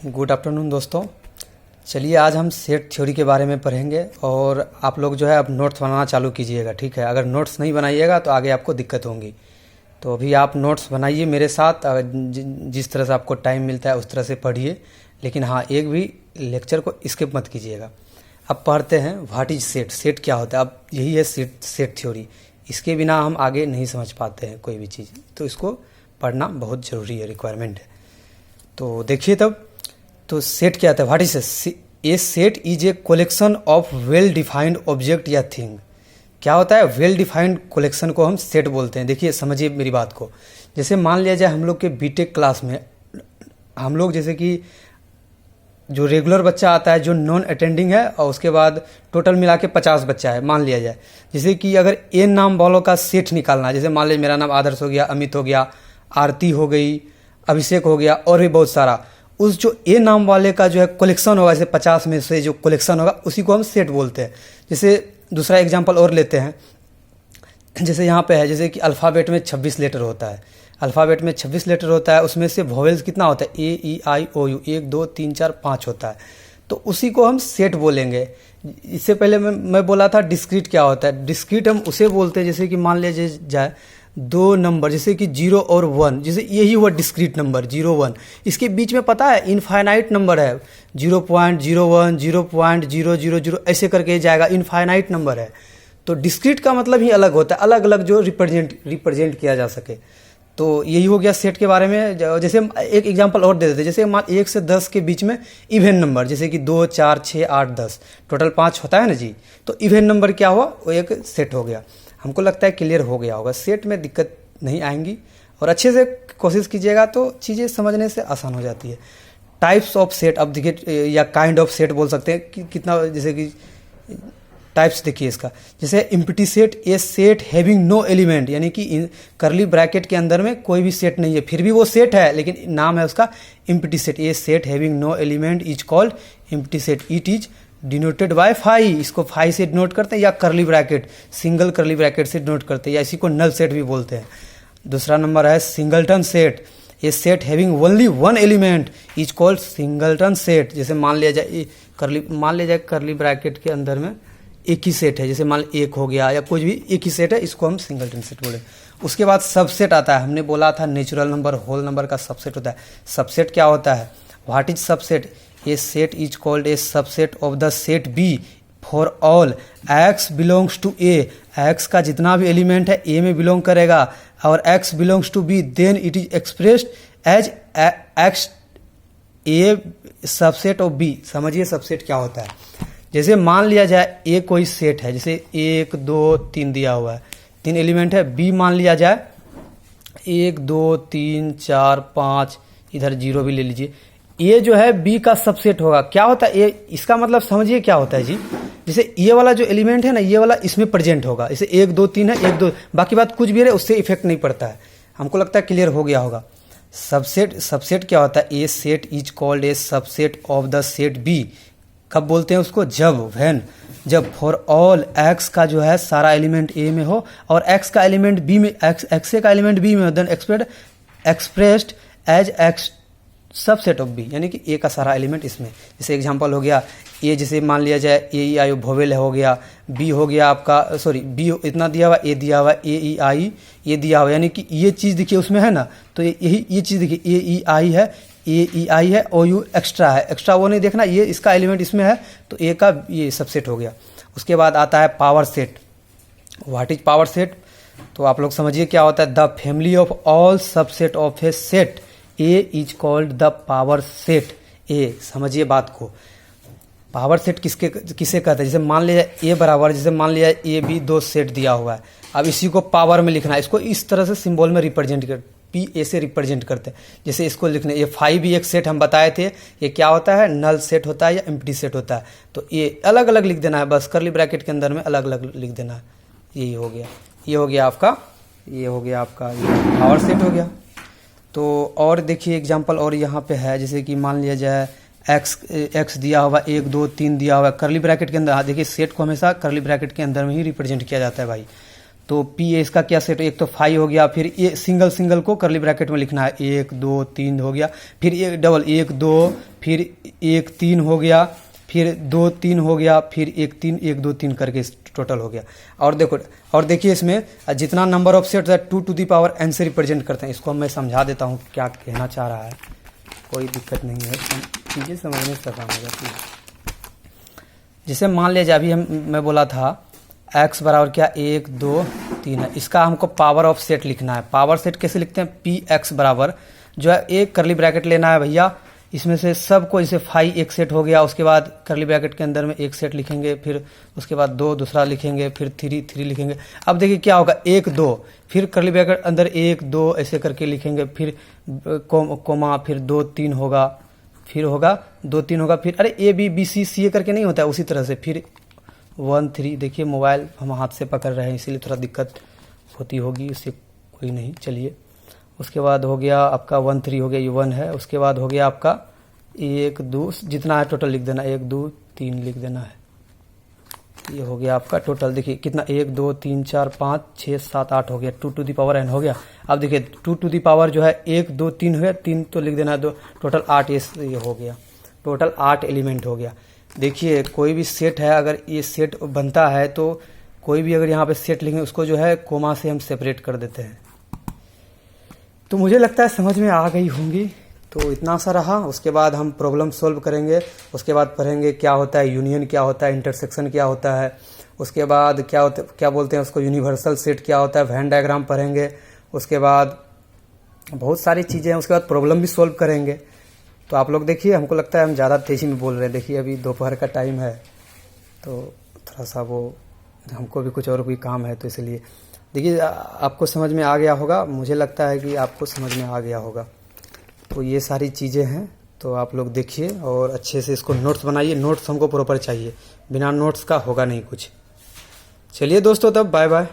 Good afternoon दोस्तों। चलिए आज हम सेट थ्योरी के बारे में पढ़ेंगे और आप लोग जो है अब नोट्स बनाना चालू कीजिएगा, ठीक है। अगर नोट्स नहीं बनाइएगा तो आगे आपको दिक्कत होंगी। तो अभी आप नोट्स बनाइए मेरे साथ, जिस तरह से आपको टाइम मिलता है उस तरह से पढ़िए, लेकिन हाँ एक भी लेक्चर को स्किप मत कीजिएगा। अब पढ़ते हैं व्हाट इज सेट। सेट क्या होता है? अब यही है सेट थ्योरी। इसके बिना हम आगे नहीं समझ पाते हैं कोई भी चीज़, तो इसको पढ़ना बहुत ज़रूरी है, रिक्वायरमेंट है। तो देखिए तब, तो सेट क्या होता है? What is a set is a collection of well defined object या थिंग। क्या होता है? वेल डिफाइंड कलेक्शन को हम सेट बोलते हैं। देखिए समझिए मेरी बात को। जैसे मान लिया जाए हम लोग के बीटेक क्लास में हम लोग, जैसे कि जो रेगुलर बच्चा आता है, जो नॉन अटेंडिंग है, और उसके बाद टोटल मिला के 50 बच्चा है मान लिया जाए। जैसे कि अगर ए नाम वालों का सेट निकालना है, जैसे मान लीजिए मेरा नाम आदर्श हो गया, अमित हो गया, आरती हो गई, अभिषेक हो गया, और भी बहुत सारा, उस जो ए नाम वाले का जो है कलेक्शन होगा, जैसे 50 में से जो कलेक्शन होगा उसी को हम सेट बोलते हैं। जैसे दूसरा एग्जांपल और लेते हैं, जैसे यहाँ पे है, जैसे कि अल्फ़ाबेट में 26 लेटर होता है। अल्फ़ाबेट में 26 लेटर होता है, उसमें से वोवेल्स कितना होता है? ए ई आई ओ यू, 1 2 3 4 5 होता है। तो उसी को हम सेट बोलेंगे। इससे पहले मैं बोला था डिस्क्रीट क्या होता है। डिस्क्रीट हम उसे बोलते हैं, जैसे कि मान लिया जाए दो नंबर, जैसे कि 0 और 1, जैसे यही हुआ डिस्क्रीट नंबर 0 1। इसके बीच में पता है इनफाइनाइट नंबर है, 0.01 0.000 ऐसे करके जाएगा, इनफाइनाइट नंबर है। तो डिस्क्रीट का मतलब ही अलग होता है, अलग अलग जो रिप्रेजेंट किया जा सके। तो यही हो गया सेट के बारे में। जैसे हम एक एग्जांपल और दे देते हैं, जैसे मान 1 से 10 के बीच में इवन नंबर, जैसे कि 2 4 6 8 10, टोटल 5 होता है ना जी। तो इवन नंबर क्या हुआ? वो एक सेट हो गया। हमको लगता है क्लियर हो गया होगा। सेट में दिक्कत नहीं आएंगी और अच्छे से कोशिश कीजिएगा तो चीज़ें समझने से आसान हो जाती है। टाइप्स ऑफ सेट, अब देखिए, या काइंड ऑफ सेट बोल सकते हैं कि कितना, जैसे कि टाइप्स देखिए इसका। जैसे empty set, a set having no element, यानी कि करली ब्रैकेट के अंदर में कोई भी सेट नहीं है, फिर भी वो सेट है, लेकिन नाम है उसका empty set. A set having no element is called empty set. It is denoted by phi, इसको फाई से डिनोट करते हैं, या curly bracket, single curly bracket से डिनोट करते हैं, या इसी को नल सेट भी बोलते हैं। दूसरा नंबर है singleton set. A set having only one element is called singleton set. जैसे मान लिया जाए करली ब्रैकेट के अंदर में एक ही सेट है, जैसे मान 1 हो गया, या कुछ भी एक ही सेट है, इसको हम सिंगलटन सेट बोले। उसके बाद सबसेट आता है। हमने बोला था नेचुरल नंबर, होल नंबर का सबसेट होता है। सबसेट क्या होता है? What is subset? A set is called a subset of the set B for all x belongs to A. X का जितना भी एलिमेंट है ए में बिलोंग करेगा, और x belongs to B, then it is expressed as x a subset of B. समझिए subset क्या होता है। जैसे मान लिया जाए ए कोई सेट है, जैसे 1 2 3 दिया हुआ है, 3 एलिमेंट है। बी मान लिया जाए 1 2 3 4 5, इधर 0 भी ले लीजिए। ये जो है बी का सबसेट होगा। क्या होता है ये? इसका मतलब समझिए क्या होता है जी। जैसे ये वाला जो एलिमेंट है ना, ये वाला इसमें प्रेजेंट होगा। जैसे 1 2 3 है, 1 2, बाकी बात कुछ भी है उससे इफेक्ट नहीं पड़ता है। हमको लगता है क्लियर हो गया होगा। सबसेट क्या होता है? A set is called a subset of the set B. कब बोलते हैं उसको? जब फॉर ऑल एक्स का जो है सारा एलिमेंट ए में हो, और एक्स का एलिमेंट बी में, एक्स का एलिमेंट बी में हो, then expressed as x subset of B, यानी कि ए का सारा एलिमेंट इसमें। जैसे एग्जांपल हो गया ए, जैसे मान लिया जाए ए ई आई वोवेल हो गया, बी हो गया आपका, सॉरी बी इतना दिया हुआ, ए दिया हुआ, ए ई आई ये दिया हुआ, यानी कि ये चीज़ देखिए उसमें है ना, तो ये चीज़ देखिए, ए ई आई है, ए ई आई है, ओ यू एक्स्ट्रा है, एक्स्ट्रा वो नहीं देखना, ये इसका एलिमेंट इसमें है, तो ए का ये सबसेट हो गया। उसके बाद आता है power set. What is power set? तो आप लोग समझिए क्या होता है। The family of all subset of a set A is called the power set. ए, समझिए बात को। पावर सेट किसे कहते हैं? जैसे मान लिया ए बराबर, जैसे मान लिया ए बी 2 सेट दिया हुआ है। अब इसी को पावर में लिखना है, इसको इस तरह से सिंबल में रिप्रेजेंट कर, पी ए से रिप्रेजेंट करते हैं। जैसे इसको लिखने, ये 5 भी एक सेट हम बताए थे। ये क्या होता है? नल सेट होता है या एम्प्टी सेट होता है। तो ये अलग अलग लिख देना है, बस करली ब्रैकेट के अंदर में अलग अलग लिख देना है। यही हो गया, ये हो गया आपका, ये हो गया आपका ये पावर सेट हो गया। तो और देखिए एग्जाम्पल और यहाँ पे है, जैसे कि मान लिया जाए एक्स दिया हुआ, 1 2 3 दिया हुआ करली ब्रैकेट के अंदर। हाँ देखिए, सेट को हमेशा करली ब्रैकेट के अंदर में ही रिप्रेजेंट किया जाता है भाई। तो पी ए इसका क्या सेट, एक तो 5 हो गया, फिर ये सिंगल सिंगल को करली ब्रैकेट में लिखना है, 1 2 3 हो गया, फिर ये डबल 1 2, फिर 1 3 हो गया, फिर 2 3 हो गया, फिर 1 3 1 2 3 करके टोटल हो गया। और देखो, और देखिए इसमें जितना नंबर ऑफ सेट्स है 2 टू दी पावर n से रिप्रेजेंट करते हैं। इसको मैं समझा देता हूँ क्या कहना चाह रहा है, कोई दिक्कत नहीं है, चीज़ें समझने से आसान हो जाती है। जैसे मान लीजिए अभी मैं बोला था x बराबर क्या 1 2 3 है, इसका हमको पावर ऑफ सेट लिखना है। पावर सेट कैसे लिखते हैं, पी एक्स बराबर जो है एक करली ब्रैकेट लेना है भैया, इसमें से सबको, जैसे 5 एक सेट हो गया, उसके बाद करली ब्रैकेट के अंदर में एक सेट लिखेंगे, फिर उसके बाद 2 दूसरा लिखेंगे, फिर 3 3 लिखेंगे। अब देखिए क्या होगा, 1 2, फिर करली ब्रैकेट अंदर 1 2 ऐसे करके लिखेंगे, फिर कोमा, फिर 2 3 होगा, फिर होगा 2 3 होगा, फिर अरे ए बी बी सी सी ए करके नहीं होता है, उसी तरह से फिर 1 3। देखिए मोबाइल हम हाथ से पकड़ रहे हैं इसीलिए थोड़ा दिक्कत होती होगी, उससे कोई नहीं, चलिए। उसके बाद हो गया आपका 1 3 हो गया, ये 1 है। उसके बाद हो गया आपका 1 2, जितना है टोटल लिख देना, 1 2 3 लिख देना है। ये हो गया आपका टोटल, देखिए कितना 1 2 3 4 5 6 7 8 हो गया, 2 टू दी पावर n हो गया। अब देखिए 2 टू दी पावर जो है 1 2 3 हो गया, 3 तो लिख देना है, 2 टोटल 8 ये हो गया, टोटल 8 एलिमेंट हो गया। देखिए कोई भी सेट है, अगर ये सेट बनता है तो कोई भी अगर यहाँ पे सेट लिखेंगे उसको जो है कोमा से हम सेपरेट कर देते हैं। तो मुझे लगता है समझ में आ गई होंगी। तो इतना सा रहा, उसके बाद हम प्रॉब्लम सॉल्व करेंगे, उसके बाद पढ़ेंगे क्या होता है यूनियन, क्या होता है इंटरसेक्शन, क्या होता है, उसके बाद क्या बोलते हैं उसको, यूनिवर्सल सेट क्या होता है, वेन डायग्राम पढ़ेंगे, उसके बाद बहुत सारी चीज़ें हैं, उसके बाद प्रॉब्लम भी सॉल्व करेंगे। तो आप लोग देखिए, हमको लगता है हम ज़्यादा तेज़ी में बोल रहे हैं, देखिए अभी दोपहर का टाइम है तो थोड़ा सा वो हमको भी कुछ और भी काम है, तो इसलिए देखिए आपको समझ में आ गया होगा, मुझे लगता है कि आपको समझ में आ गया होगा। तो ये सारी चीज़ें हैं, तो आप लोग देखिए और अच्छे से इसको नोट्स बनाइए। नोट्स हमको प्रॉपर चाहिए, बिना नोट्स का होगा नहीं कुछ। चलिए दोस्तों, तब बाय बाय।